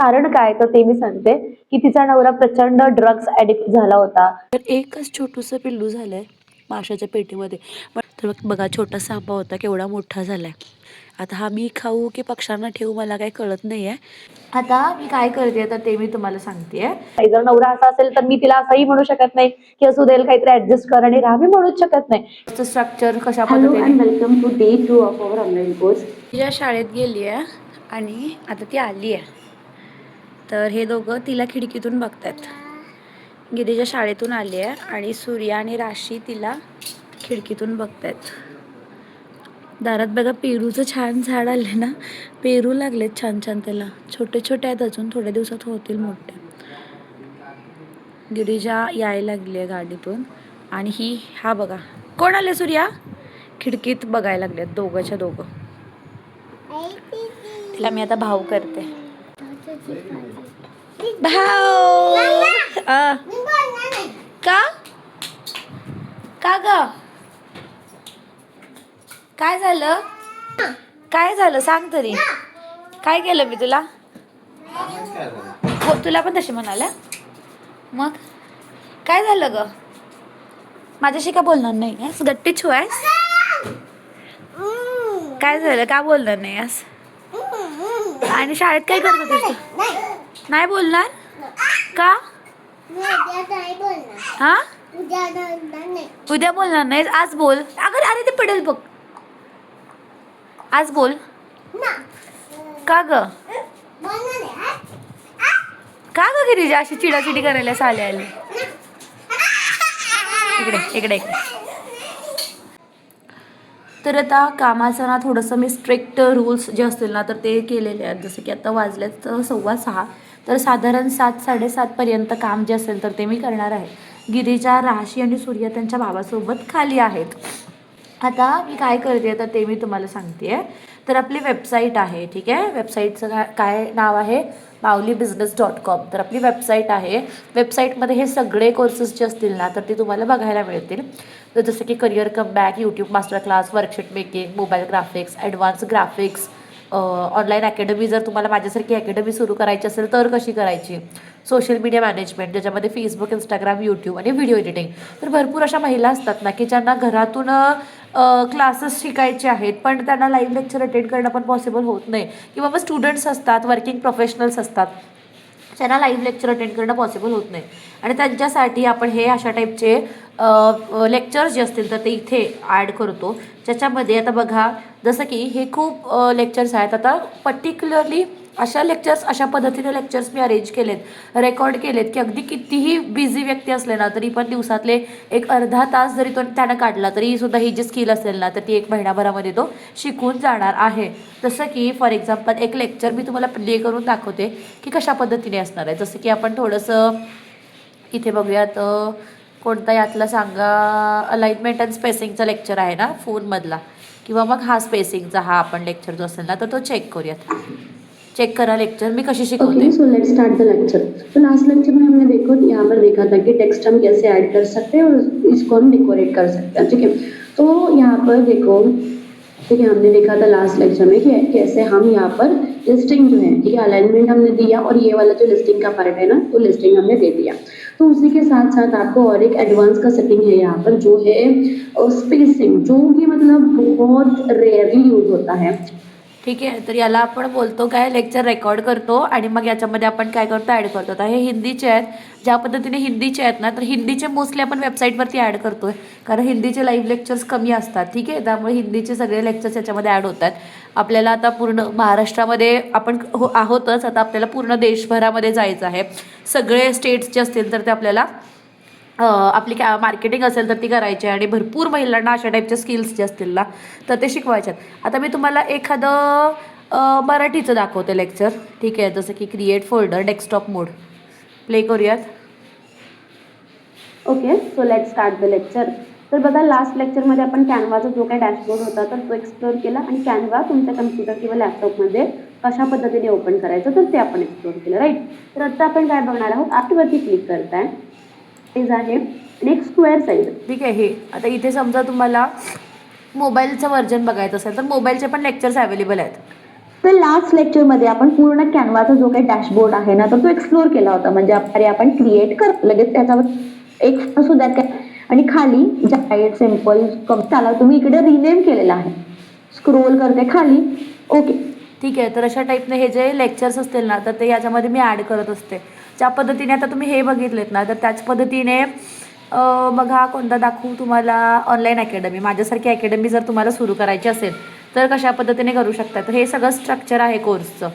कारण काय तर ते मी सांगते की तिचा नवरा प्रचंड ड्रग्स ऍडिक्ट झाला होता. तर एकच छोटूसं पिल्लू झालंय माशाच्या पेटीमध्ये. तर बघा छोटासा आंबा होता केवढा मोठा झालाय. आता हा मी खाऊ की पक्ष्यांना ठेवू मला काही कळत नाही आहे. आता मी काय करते तर ते मी तुम्हाला सांगते. जर नवरा असा असेल तर मी तिला असंही म्हणू शकत नाही की असू देईल काहीतरी ऍडजस्ट कर आणि राहा, मी म्हणूच शकत नाही. स्ट्रक्चर कशा हॅलो पद्धतीने. And welcome to day 2 of our online course. तिच्या शाळेत गेली आहे आणि आता ती आली आहे. तर हे दोघं तिला खिडकीतून बघतात. गिरीजा शाळेतून आली आहे आणि सूर्या आणि राशी तिला खिडकीतून बघतायत. दारात बघा पेरूचं छान झाड आले ना, पेरू लागलेत छान छान त्याला. छोटे छोटे आहेत अजून, थोड्या दिवसात होतील मोठे. गिरिजा यायला लागली आहे गाडीतून आणि हा बघा कोण आले सूर्या, खिडकीत बघायला लागलेत दोघंच्या दोघं. तिला मी आता भाऊ करते. भाऊ का का ग काय झालं, काय झालं सांग तरी. काय केलं मी तुला, तुला पण तशी म्हणाल्या. मग काय झालं ग, माझ्याशी का बोलणार नाही आहेस, गट्टी छू आहेस. काय झालं का बोलणार नाही आहेस. आणि शाळेत काय करत होतीस तू. नाही बोलणार का. हा उद्या बोलणार नाहीस, आज बोल. अगं अरे ते पडेल बघ, आज बोल. का ग का ग गिरिजा अशी चिडाचिडी करायला साले आली. इकडे इकडे इकडे. तर आता कामाचं ना थोडंसं मी स्ट्रिक्ट रूल्स जे असतील ना तर ते केलेले आहेत. जसं की आता वाजलेत 6:15, तर साधारण 7-7:30पर्यंत काम जे असेल तर ते मी करणार आहे. गिरिजा, राशी आणि सूर्या त्यांच्या भावासोबत खाली आहेत. आता मी काय करते तर ते मी तुम्हाला सांगते. तर आपली वेबसाईट आहे, ठीक आहे. वेबसाईटचं काय नाव आहे, माऊलीbusiness.com. तर आपली वेबसाईट आहे. वेबसाईटमध्ये हे सगळे कोर्सेस जे असतील ना तर ते तुम्हाला बघायला मिळतील. तर जसं की career comeback, YouTube master class, worksheet making, mobile graphics, advance graphics, online academy. जर तुम्हाला माझ्यासारखी अकॅडमी सुरू करायची असेल तर कशी करायची, सोशल मीडिया मॅनेजमेंट ज्याच्यामध्ये फेसबुक, इंस्टाग्राम, यूट्यूब आणि व्हिडिओ एडिटिंग. तर भरपूर अशा महिला असतात ना की ज्यांना घरातून क्लासेस शिकायचे आहेत पण त्यांना लाईव्ह लेक्चर अटेंड करणं पण पॉसिबल होत नाही, किंवा मग स्टुडंट्स असतात, वर्किंग प्रोफेशनल्स असतात, त्यांना लाईव्ह लेक्चर अटेंड करणं पॉसिबल होत नाही. आणि त्यांच्यासाठी आपण हे अशा टाईपचे लेक्चर्स जे असतील तर ते इथे ॲड करतो. ज्याच्यामध्ये आता बघा जसं की हे खूप लेक्चर्स आहेत. आता पर्टिक्युलरली अशा लेक्चर्स, अशा पद्धतीने लेक्चर्स मी अरेंज केलेत, रेकॉर्ड केलेत की अगदी कितीही बिझी व्यक्ती असले ना तरी पण दिवसातले एक अर्धा तास जरी तो त्यानं काढला तरी सुद्धा ही जी स्किल असेल ना तर ती 1 महिनाभरामध्ये तो शिकून जाणार आहे. जसं की फॉर एक्झाम्पल एक लेक्चर मी तुम्हाला प्ले करून दाखवते की कशा पद्धतीने असणार आहे. जसं की आपण थोडंसं इथे बघूयात, कोणता यातला सांगा. अलाइनमेंट अँड स्पेसिंगचा लेक्चर आहे ना फोनमधला, किंवा मग हा स्पेसिंगचा हा आपण लेक्चर जो असेल ना तर तो चेक करूयात. चेक करा लेक्चर मी कशी शिकवते. So let's start the lecture. तो लास्ट लेक्चर में हमने देखो यहाँ पर देखा था कि टेक्स्ट हम कैसे ऐड कर सकते हैं और इसको हम डेकोरेट कर सकते हैं, ठीक है. तो यहाँ पर देखो, ठीक है, हमने देखा था लास्ट लेक्चर में कि कैसे हम यहाँ पर लिस्टिंग जो है, ठीक है, अलाइनमेंट हमने दिया और ये वाला जो लिस्टिंग का पार्ट है ना तो लिस्टिंग हमने दे दिया. तो उसी के साथ साथ आपको और एक एडवांस का सेटिंग है यहाँ पर जो है स्पेसिंग, जो कि मतलब बहुत रेयरली यूज होता है. ठीक आहे. तर याला आपण बोलतो काय, लेक्चर रेकॉर्ड करतो आणि मग याच्यामध्ये आपण काय करतो, ॲड करतो. आता हे हिंदीचे आहेत, ज्या पद्धतीने हिंदीचे आहेत ना तर हिंदीचे मोस्टली आपण वेबसाईटवरती ॲड करतो आहे, कारण हिंदीचे लाईव्ह लेक्चर्स कमी असतात, ठीक आहे. त्यामुळे हिंदीचे सगळे लेक्चर्स याच्यामध्ये ॲड होतात. आपल्याला आता पूर्ण महाराष्ट्रामध्ये आपण आहोतच, आता आपल्याला पूर्ण देशभरामध्ये जायचं आहे. सगळे स्टेट्स जे असतील तर ते आपल्याला आपली मार्केटिंग असेल तर ती करायची आहे आणि भरपूर महिलांना अशा टाईपच्या स्किल्स जे असतील ना तर ते शिकवायचे आहेत. आता मी तुम्हाला एखादं मराठीचं दाखवते लेक्चर, ठीक आहे. जसं की क्रिएट फोल्डर, डेस्कटॉप मोड प्ले करूयात. Okay, so let's start the lecture. तर बघा लास्ट लेक्चरमध्ये आपण कॅनवाचा जो काही डॅशबोर्ड होता तर तो एक्सप्लोर केला आणि कॅनवा तुमच्या कम्प्युटर किंवा लॅपटॉपमध्ये कशा पद्धतीने ओपन करायचं तर ते आपण एक्सप्लोर केलं, राईट. तर आता आपण काय बघणार आहोत, आतवरती क्लिक करताय, पेज आहे आणि एक स्क्वेअर साईज, ठीक आहे. हे आता इथे समजा तुम्हाला मोबाईलचं व्हर्जन बघायचं असेल तर मोबाईलचे पण लेक्चर्स अवेलेबल आहेत. तर लास्ट लेक्चरमध्ये आपण पूर्ण कॅनवाचा जो काही डॅशबोर्ड आहे ना, तर तो एक्सप्लोर केला होता. म्हणजे आपण क्रिएट करतो लगेच त्याच्यावर एक असू द्या काय, आणि खाली जाईट सिम्पल त्याला तुम्ही इकडे रिनेम केलेला आहे. स्क्रोल करते खाली, ओके. ठीक आहे. तर अशा टाईपने हे जे लेक्चर्स असतील ना, तर ते याच्यामध्ये मी ॲड करत असते. ज्या पद्धतीने आता तुम्ही हे बघितलेत ना, तर त्याच पद्धतीने बघा कोणता दाखवू तुम्हाला, ऑनलाईन अकॅडमी. माझ्यासारखी अकॅडमी जर तुम्हाला सुरू करायची असेल तर कशा पद्धतीने करू शकता. तर हे सगळं स्ट्रक्चर आहे कोर्सचं.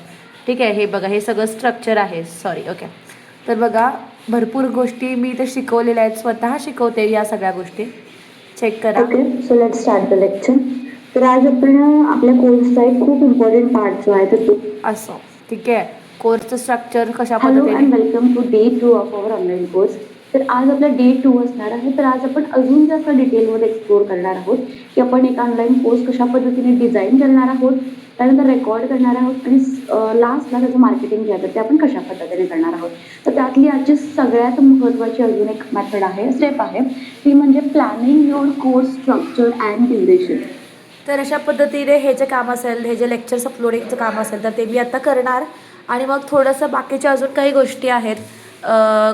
ठीक आहे. हे बघा, हे सगळं स्ट्रक्चर आहे. Sorry, okay. तर बघा, भरपूर गोष्टी मी इथे शिकवलेल्या आहेत, स्वतः शिकवते या सगळ्या गोष्टी. चेक करा. Okay, so let's start the lecture. तर आज आपण आपल्या कोर्सचा एक खूप इम्पॉर्टंट पार्ट जो आहे तर तो असं, ठीक आहे. कोर्सचं स्ट्रक्चर कशा हॅलो पद्धतीने. And welcome to day 2 of our online course. तर आज आपला डे 2 असणार आहे. तर आज आपण अजून जास्त डिटेलमध्ये एक्सप्लोर करणार आहोत की आपण एक ऑनलाईन कोर्स कशा पद्धतीने डिझाईन करणार आहोत, त्यानंतर रेकॉर्ड करणार आहोत आणि लास्टला त्याचं मार्केटिंग जे आहे ते आपण कशा पद्धतीने करणार आहोत. तर त्यातली आजची सगळ्यात महत्त्वाची अजून एक मेथड आहे, स्टेप आहे, ती म्हणजे planning your course structure and duration. तर अशा पद्धतीने हे जे काम असेल, हे जे लेक्चर्स अपलोडिंगचं काम असेल, तर ते मी आता करणार. आणि मग थोडंसं बाकीच्या अजून काही गोष्टी आहेत,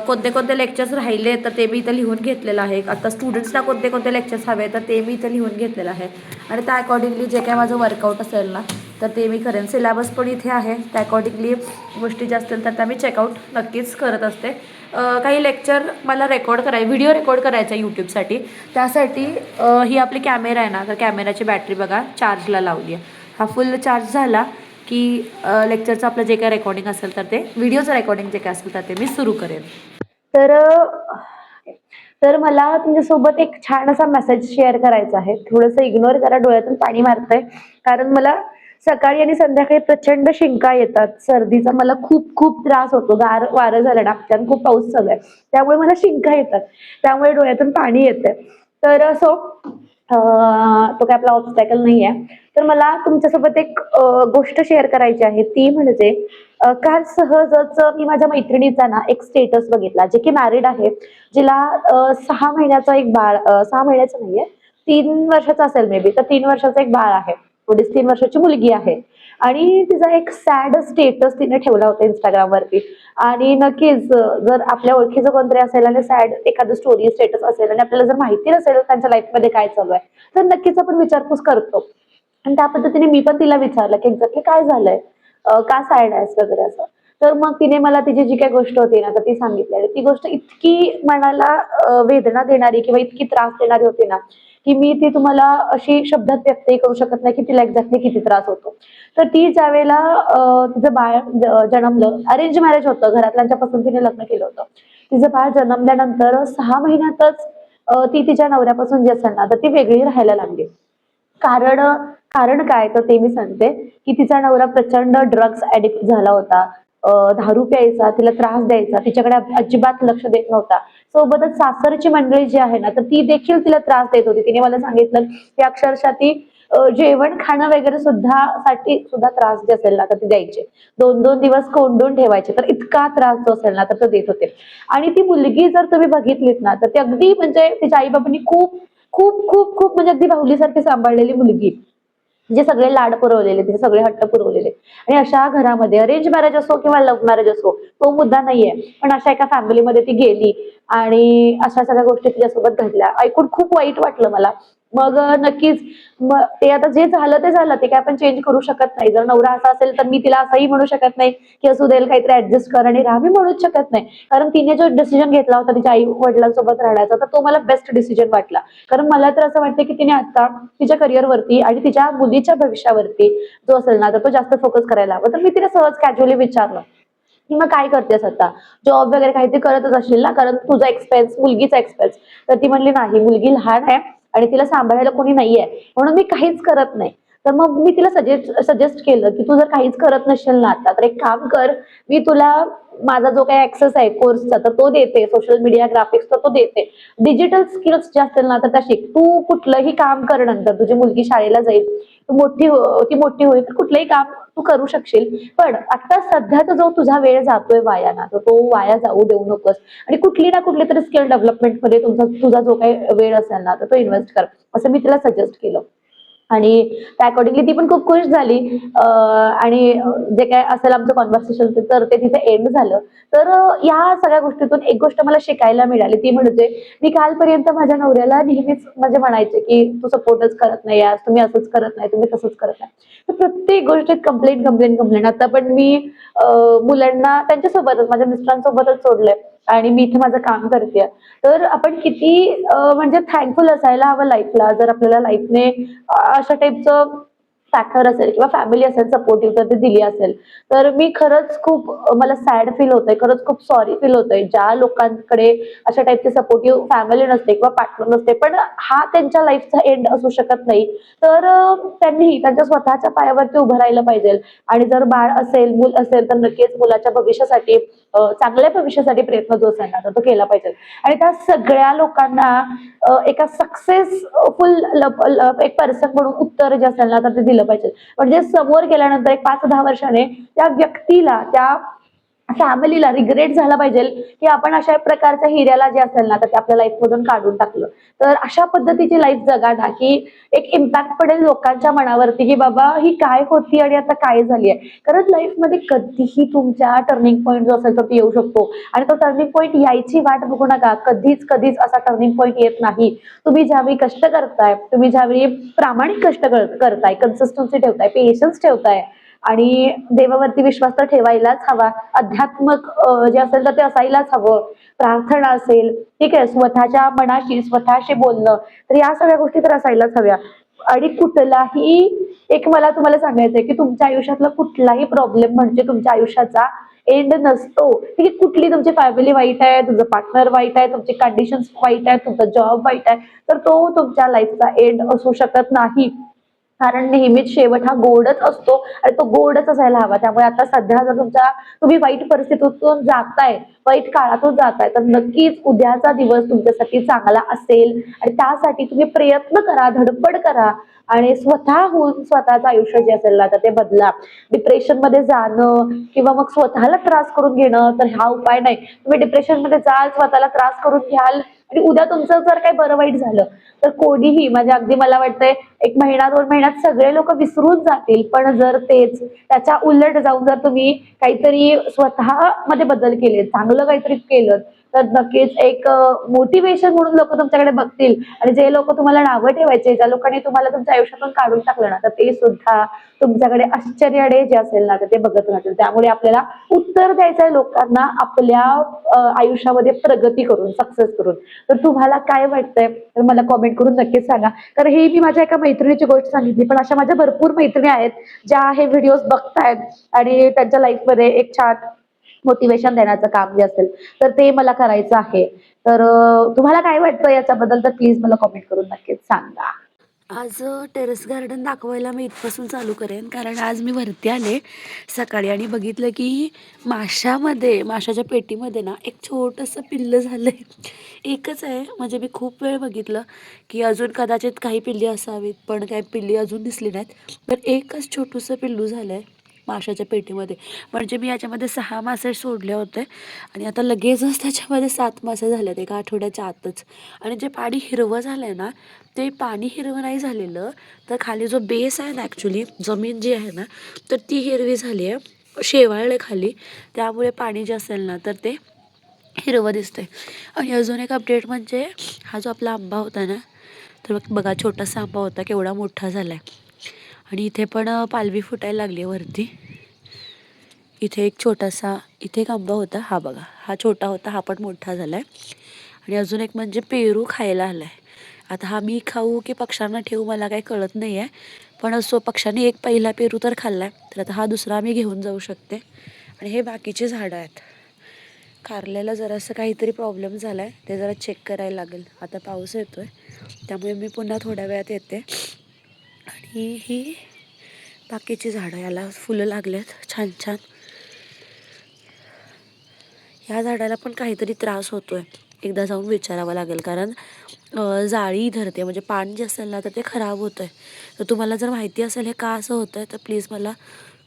कोणते कोणते लेक्चर्स राहिले तर ते मी इथं लिहून घेतलेलं आहे. आता स्टुडंट्सला कोणते कोणते लेक्चर्स हवे तर ते मी इथं लिहून घेतलेलं आहे. आणि त्या अकॉर्डिंगली जे काय माझं वर्कआउट असेल ना, तर ते मी करेन. सिलेबस पण इथे आहे, त्या अकॉर्डिंगली गोष्टी ज्या असतील तर त्या मी चेकआउट नक्कीच करत असते. काही लेक्चर मला रेकॉर्ड व्हिडिओ रेकॉर्ड करायचा आहे यूट्यूबसाठी. त्यासाठी ही आपली कॅमेरा आहे ना, तर कॅमेराची बॅटरी बघा चार्जला लावली आहे. हा फुल चार्ज झाला की लेक्चरचं आपलं जे काय रेकॉर्डिंग असेल तर ते, व्हिडिओचं रेकॉर्डिंग जे काय असेल तर ते मी सुरू करेन. तर तर मला तुमच्यासोबत एक छान असा मेसेज शेअर करायचा आहे. थोडंसं इग्नोर करा, डोळ्यातून पाणी मारतंय, कारण मला सकाळी आणि संध्याकाळी प्रचंड शिंका येतात. सर्दीचा मला खूप खूप त्रास होतो. वारं झालं ना, आणि खूप पाऊस चालू आहे, त्यामुळे मला शिंका येतात, त्यामुळे डोळ्यातून पाणी येतंय. तर असो, तो काय आपला ऑब्स्टॅकल नाही आहे. तर मला तुमच्यासोबत एक गोष्ट शेअर करायची आहे, ती म्हणजे काल सहजच मी माझ्या मैत्रिणीचा ना एक स्टेटस बघितला, जे की मॅरिड आहे, जिला 6 महिन्याचा एक बाळ, 6 महिन्याचं नाहीये, 3 वर्षाचा असेल मे बी, तर 3 वर्षाचं एक बाळ आहे, थोडीच 3 वर्षाची मुलगी आहे. आणि तिचा एक सॅड स्टेटस तिने ठेवला होता इंस्टाग्रामवरती. आणि नक्कीच जर आपल्या ओळखीचं कोणतरी असेल आणि सॅड एखादं स्टोरी स्टेटस असेल आणि आपल्याला जर माहिती नसेल त्यांच्या लाईफमध्ये काय चालू आहे, तर नक्कीच आपण विचारपूस करतो. आणि त्या पद्धतीने मी पण तिला विचारलं की एक्झॅक्टली काय झालंय, का सॅड आहेस वगैरे असं. तर मग तिने मला तिची जी काही गोष्ट होती ना, तर ती सांगितली. आणि ती गोष्ट इतकी मनाला वेदना देणारी किंवा इतकी त्रास देणारी होती ना, की मी ती तुम्हाला अशी शब्दात व्यक्तही करू शकत नाही की तिला एक्झॅक्टली किती त्रास होतो. तर ती ज्यावेळेला तिचं बाळ जन्मलं, अरेंज मॅरेज होतं, घरातल्यांच्या पसंतीने लग्न केलं होतं. तिचं बाळ जन्मल्यानंतर 6 महिन्यातच ती तिच्या नवऱ्यापासून जे असेल ना, तर ती वेगळी राहायला लागली. कारण कारण काय, तर ते मी सांगते की तिचा नवरा प्रचंड ड्रग्स ऍडिक्ट झाला होता. दारू प्यायचा, तिला त्रास द्यायचा, तिच्याकडे अजिबात लक्ष देत नव्हता. सोबतच सासरची मंडळी जी आहे ना, तर ती देखील तिला त्रास देत होती. तिने मला सांगितलं की अक्षरशः ती जेवण खाणं वगैरे सुद्धा त्रास जे असेल ना, तर ती द्यायची. 2-2 दिवस कोंडून ठेवायचे. तर इतका त्रास जो असेल ना, तर तो देत होते. आणि ती मुलगी जर तुम्ही बघितलीत ना, तर ती अगदी म्हणजे तिच्या आई बाबांनी खूप खूप खूप खूप म्हणजे अगदी बाहुलीसारखी सांभाळलेली मुलगी, म्हणजे सगळे लाड पुरवलेले, तिचे सगळे हट्ट पुरवलेले. आणि अशा घरामध्ये, अरेंज मॅरेज असो किंवा लव्ह मॅरेज असो, तो मुद्दा नाहीये, पण अशा एका फॅमिलीमध्ये ती गेली आणि अशा सगळ्या गोष्टी तिच्यासोबत घडल्या. ऐकून खूप वाईट वाटलं मला. मग नक्कीच ते आता जे झालं ते झालं, ते काय आपण चेंज करू शकत नाही. जर नवरा असा असेल तर मी तिला असंही म्हणू शकत नाही की असू देल, काहीतरी ऍडजस्ट कर आणि राहा, मी म्हणूच शकत नाही. कारण तिने जो डिसिजन घेतला होता तिच्या आई वडिलांसोबत राहण्याचा, तर तो मला बेस्ट डिसिजन वाटला. कारण मला तर असं वाटतं की तिने आता तिच्या करिअरवरती आणि तिच्या मुलीच्या भविष्यावरती जो असेल ना, तर तो जास्त फोकस करायला हवा. तर मी तिला सहज कॅज्युअली विचारलं की मग काय करतेस आता, जॉब वगैरे काहीतरी करतच असशील ना, कारण तुझा एक्सपेन्स, मुलगीचा एक्सपेन्स. तर ती म्हणली नाही, मुलगी लहान आहे आणि तिला सांभाळायला कोणी नाहीये, म्हणून मी काहीच करत नाही. तर मग मी तिला सजेस्ट केलं की तू जर काहीच करत नसेल ना आता, तर एक काम कर, मी तुला माझा जो काही ऍक्सेस आहे कोर्सचा, तर तो देते, सोशल मीडिया ग्राफिक्स तर तो देते. डिजिटल स्किल्स जे असतील ना, तर त्या शिक. तू कुठलंही काम कर, नंतर तुझी मुलगी शाळेला जाईल, ती मोठी होईल, तर कुठलंही काम तू करू शकशील. पण आता सध्याचा जो तुझा वेळ जातोय वाया ना, तर तो वाया जाऊ देऊ नकोस. आणि कुठली ना कुठली तरी स्किल डेव्हलपमेंट मध्ये तुझा जो काही वेळ असेल ना, तर तो इन्व्हेस्ट कर, असं मी तिला सजेस्ट केलं. आणि त्या अकॉर्डिंगली ती पण खूप खुश झाली. आणि जे काय असेल आमचं कॉन्व्हर्सेशन तर ते तिथे एंड झालं. तर या सगळ्या गोष्टीतून एक गोष्ट मला शिकायला मिळाली ती म्हणजे मी कालपर्यंत माझ्या नवऱ्याला नेहमीच म्हणजे म्हणायचे की तू सपोर्टच करत नाही यार, तुम्ही असंच करत नाही, तुम्ही तसंच करत नाही. तर प्रत्येक गोष्टीत कंप्लेंट कंप्लेंट कंप्लेंट. आता पण मी मुलांना त्यांच्यासोबतच माझ्या मिस्टरांसोबतच सोडलंय आणि मी इथे माझं काम करते. तर आपण किती म्हणजे थँकफुल असायला हवं लाईफला, जर आपल्याला लाईफने अशा टाईपचं फॅक्टर असेल किंवा फॅमिली असेल सपोर्टिव्ह तर ती दिली असेल. तर मी खरंच खूप मला सॅड फील होतंय, खरंच खूप सॉरी फील होतंय ज्या लोकांकडे अशा टाईपची सपोर्टिव्ह फॅमिली नसते किंवा पार्टनर नसते, पण हा त्यांच्या लाईफचा एंड असू शकत नाही. तर त्यांनी त्यांच्या स्वतःच्या पायावरती उभं राहिलं पाहिजे. आणि जर बाळ असेल, मूल असेल तर नक्कीच मुलाच्या भविष्यासाठी चांगल्या भविष्यासाठी प्रयत्न जो असेल ना तर तो केला पाहिजे. आणि त्या सगळ्या लोकांना एका सक्सेसफुल एक पर्सन म्हणून उत्तर जे असेल ना तर ते दिलं पाहिजे. म्हणजे समोर गेल्यानंतर एक 5-10 वर्षाने त्या व्यक्तीला, त्या फॅमिलीला रिग्रेट झाला पाहिजे की आपण अशा प्रकारच्या हिऱ्याला जे असेल ना तर ते आपल्या लाईफ मधून काढून टाकलं. तर अशा पद्धतीची लाईफ जगा ना की एक इम्पॅक्ट पडेल लोकांच्या मनावरती की बाबा ही काय होती आणि आता काय झाली आहे. कारण लाईफमध्ये कधीही तुमच्या टर्निंग पॉईंट जो असेल तर तो येऊ शकतो आणि तो टर्निंग पॉईंट यायची वाट बघू नका. कधीच कधीच असा टर्निंग पॉईंट येत नाही. तुम्ही ज्यावेळी कष्ट करताय, तुम्ही ज्यावेळी प्रामाणिक कष्ट करताय, कन्सिस्टन्सी ठेवताय, पेशन्स ठेवताय आणि देवावरती विश्वास तर ठेवायलाच हवा. अध्यात्मक जे असेल तर ते असायलाच हवं. प्रार्थना असेल, ठीक आहे, स्वतःच्या मनाशी स्वतःशी बोलणं, तर या सगळ्या गोष्टी तर असायलाच हव्या. आणि कुठलाही एक मला तुम्हाला सांगायचंय की तुमच्या आयुष्यातला कुठलाही प्रॉब्लेम म्हणजे तुमच्या आयुष्याचा एंड नसतो. ठीक आहे, कुठली तुमची फॅमिली वाईट आहे, तुमचं पार्टनर वाईट आहे, तुमची कंडिशन्स वाईट आहे, तुमचा जॉब वाईट आहे, तर तो तुमच्या लाईफचा एंड असू शकत नाही. कारण नेहमीच शेवट हा गोडच असतो आणि तो गोडच असायला हवा. त्यामुळे आता सध्या जर तुम्ही वाईट परिस्थितीतून जाताय, वाईट काळातून जाताय, तर नक्कीच उद्याचा दिवस तुमच्यासाठी चांगला असेल आणि त्यासाठी तुम्ही प्रयत्न करा, धडपड करा आणि स्वतःहून स्वतःचं आयुष्य जे असेल ना तर ते बदला. डिप्रेशन मध्ये जाणं किंवा मग स्वतःला त्रास करून घेणं तर हा उपाय नाही. तुम्ही डिप्रेशन मध्ये जाल, स्वतःला त्रास करून घ्याल आणि उद्या तुमचं जर काही बरं वाईट झालं तर कोणीही म्हणजे अगदी मला वाटतंय 1 महिना 2 महिन्यात सगळे लोक विसरून जातील. पण जर तेच त्याच्या उलट जाऊन जर तुम्ही काहीतरी स्वतःमध्ये बदल केले, चांगलं काहीतरी केलं तर नक्कीच एक मोटिवेशन म्हणून लोक तुमच्याकडे बघतील. आणि जे लोक तुम्हाला नावं ठेवायचे, ज्या लोकांनी तुम्हाला तुमच्या आयुष्यातून काढून टाकलं ना तर ते सुद्धा तुमच्याकडे आश्चर्याने जे असेल ना तर ते बघत राहतील. त्यामुळे आपल्याला उत्तर द्यायचं आहे लोकांना आपल्या आयुष्यामध्ये प्रगती करून, सक्सेस करून. तर तुम्हाला काय वाटतंय तर मला कॉमेंट करून नक्कीच सांगा. तर ही मी माझ्या एका मैत्रिणीची गोष्ट सांगितली, पण अशा माझ्या भरपूर मैत्रिणी आहेत ज्या हे व्हिडिओज बघतायत आणि त्यांच्या लाईफमध्ये एक छान मोटिवेशन देण्याचं काम जे असेल तर ते मला करायचं आहे. तर तुम्हाला काय वाटतं याच्याबद्दल तर प्लीज मला कॉमेंट करून नक्कीच सांगा. आज टेरेस गार्डन दाखवायला मी इथपासून चालू करेन, कारण आज मी वरती आले सकाळी आणि बघितलं की माशाच्या पेटीमध्ये ना एक छोटंसं पिल्लं झालं आहे. एकच आहे, म्हणजे मी खूप वेळ बघितलं की अजून कदाचित काही पिल्ली असावीत, पण काही पिल्ली अजून दिसली नाहीत. तर एकच छोटंसं पिल्लू झालं आहे माशाच्या पेटीमध्ये. म्हणजे मी याच्यामध्ये 6 मासे सोडले होते आणि आता लगेचच त्याच्यामध्ये 7 मासे झालेत एका आठवड्याच्या आतच. आणि जे पाणी हिरवं झालं आहे ना, ते पाणी हिरवं नाही झालेलं, तर खाली जो बेस आहे ना, ॲक्च्युली जमीन जी आहे ना तर ती हिरवी झाली आहे, शेवाळले खाली. त्यामुळे पाणी जे असेल ना तर ते हिरवं दिसतंय. आणि अजून एक अपडेट म्हणजे हा जो आपला आंबा होता ना, तर बघा छोटासा आंबा होता केवढा मोठा झाला आहे. आणि इथे पण पालवी फुटायला लागली आहे वरती. इथे एक आंबा होता, हा बघा, हा छोटा होता, हा पण मोठा झाला आहे. आणि अजून एक म्हणजे पेरू खायला आला आहे. आता हा मी खाऊ की पक्ष्यांना ठेवू मला काही कळत नाही आहे, पण असो पक्ष्यांनी एक पहिला पेरू तर खाल्ला आहे, तर आता हा दुसरा मी घेऊन जाऊ शकते. आणि हे बाकीचे झाडं आहेत. कारल्याला जरासं काहीतरी प्रॉब्लेम झाला आहे, ते जरा चेक करायला लागेल. आता पाऊस येतो आहे त्यामुळे मी पुन्हा थोड्या वेळात येते. आणि ही बाकीची झाडं, याला फुलं लागलेत छान छान. ह्या झाडाला पण काहीतरी त्रास होतो आहे, एकदा जाऊन विचारावं लागेल. कारण जाळी धरते, म्हणजे पान जे असेल ना तर ते खराब होतं आहे. तर तुम्हाला जर माहिती असेल हे का असं होतं आहे तर प्लीज मला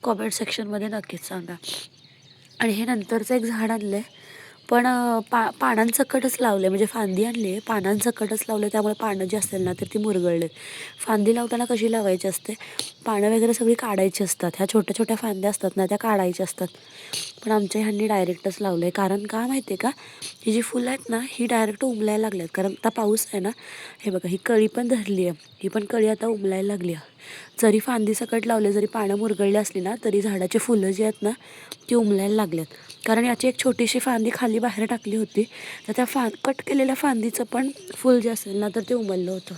कॉमेंट सेक्शनमध्ये नक्कीच सांगा. आणि हे नंतरचं एक झाड आणलं आहे पण पानांसकटच लावले, म्हणजे फांदी आणली आहे पानांसकटच लावले, त्यामुळे पानं जी असेल ना तर ती मुरगळले. फांदी लावताना कशी लावायची असते, पानं वगैरे सगळी काढायची असतात. ह्या छोट्या छोट्या फांद्या असतात ना त्या काढायच्या असतात. पण आमच्या ह्यांनी डायरेक्टच लावलं आहे. कारण का माहिती आहे का, ही जी फुलं आहेत ना ही डायरेक्ट उमलायला लागल्यात. कारण आता पाऊस आहे ना, हे बघा ही कळी पण धरली आहे, ही पण कळी आता उमलायला लागली आहे. जरी फांदी सकट लावले, जरी पानं मुरगळली असली ना तरी झाडाची फुलं जी आहेत ना ती उमलायला लागल्यात. कारण याची एक छोटीशी फांदी खाली बाहेर टाकली होती, तर त्या कट केलेल्या फांदीचं पण फुल जे असेल ना तर ते उमललं होतं.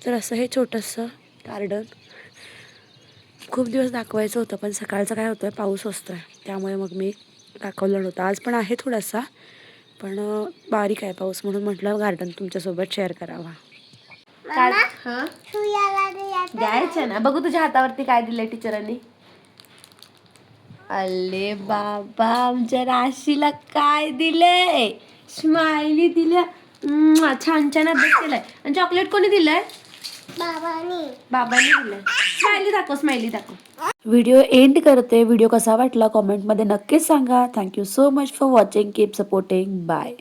तर असं हे छोटंसं गार्डन खूप दिवस दाखवायचं होतं, पण सकाळचं काय होतं पाऊस असतोय त्यामुळे मग मी दाखवलं नव्हतं. आज पण आहे थोडासा, पण बारीक आहे पाऊस, म्हणून म्हटलं गार्डन तुमच्यासोबत शेअर करावा. काय द्यायचं ना, बघू तुझ्या हातावरती काय दिलंय टीचरांनी. अले बाबा, आमच्या राशीला काय दिलंय, स्माइली दिल्या. छान छान अभ्यास केलाय. आणि चॉकलेट कोणी दिलंय, बाबांनी दिलंय. स्माइली दाखव, स्माइली दाखव. व्हिडिओ एंड करते. व्हिडिओ कसा वाटला कॉमेंटमध्ये नक्कीच सांगा. Thank you so much for watching. Keep supporting. Bye.